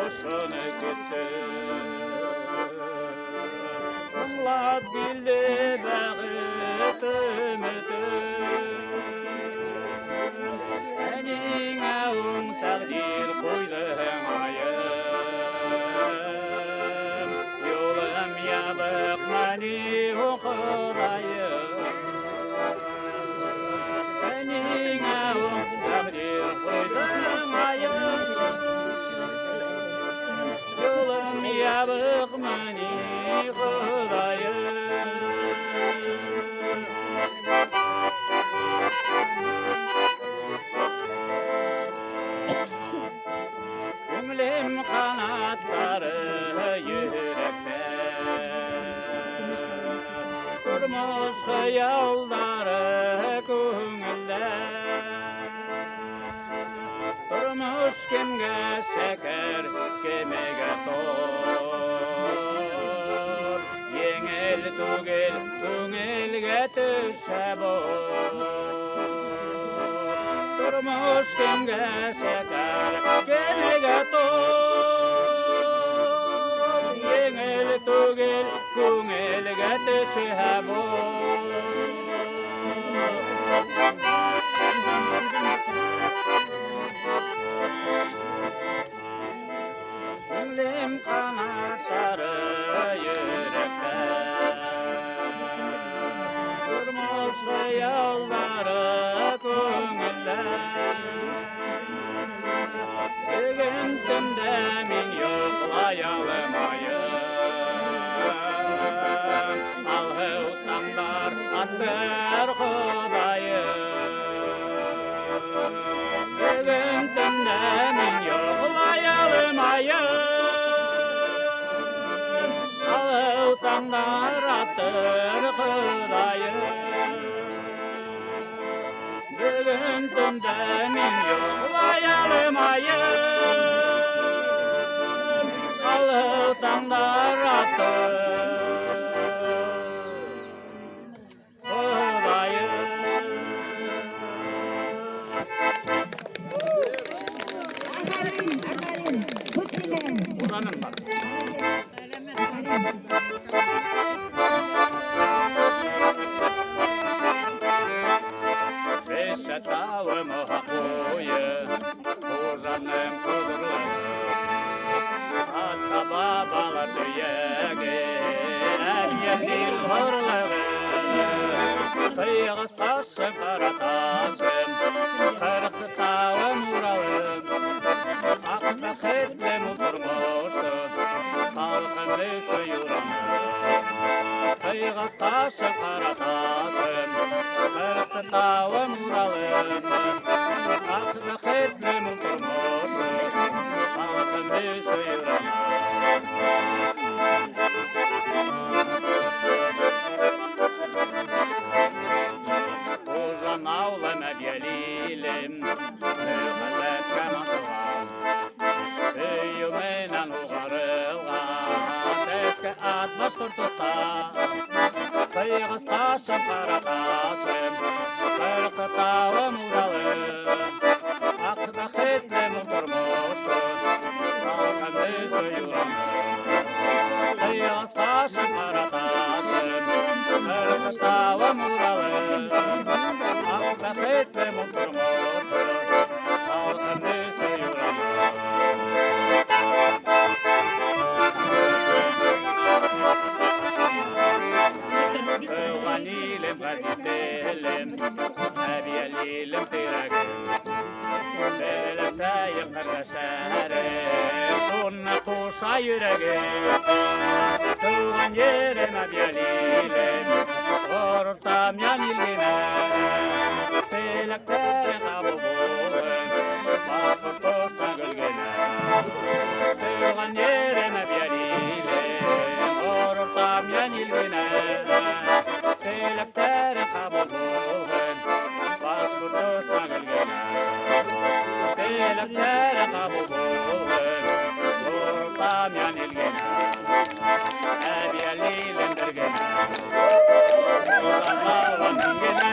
hoşuna gitti. Anlat bildi bağıtımıdır. Senin ağın takdir koydun ayım. Yolum yabık mani okudayım. Senin ağın takdir koydun ayım. Yolum yabık mani okudayım. Gönlüm kanatları yürekte, durmuş hayalları көңілде. Durmuş kimge şeker, kemege tor. Yengil tugil, көңілге düşe bor. Durmuş kimge şeker, kemege tor. Yengil tugil, көңілге düşe bor. Gönlüm kanatları yürekte, durmuş hayalları көңілде. Bugün tünde min yoklay almayım. Algı utanlar attır Kudayım. Bugün tünde min yoklay almayım. Algı utanlar attır Kudayım. Bugün tünde min yoklay almayım. Algı utanlar attır Kudayım. Buranın var. Beşe tavım hakuyu, uzanım kudurlarım. Hatta babalar tüyegi, ergenil hırlığı. Kıyıgız taşım, kara taşım, kırıklı tavım uralım. Aklı xetlem oturmuşum, halkımı suyuram. Kıyıgız taşım, kara taşım, kırıklı tavım uralım. Aklı xetlem oturmuşum, halkımı suyuram. Uzan avlama gelilim, hürmetme masıvam. Üyümenen uğarılgan, eski at Başkurt'ta. Kıyıgız taşım, kara taşım, kırkı tavım uralım. Akda xetlem oturmuşum, halkımı suyuram. Kıyıgız taşım, kara taşım, kırkı tavım uralım. Akda xetlem oturmuşum, halkımı suyuram. Ganilim gazitelim, abiyalilim tiragim. Böyle sayıp kardeşlerim, sonra koşa yüreğim. Tuğan yerim abiyalilim, ortam yan ilgine. Peleklerin kabul bulun, başka tosta gölgene. Tuğan yerim abiyalilim, ortam yan ilgine. Peleklerin kabul bulun, başka tosta gölgene. Peleklerin kabul bulun, ortam yan ilgine. Abiyalilim dirgene. Ortam bağlan ilgine.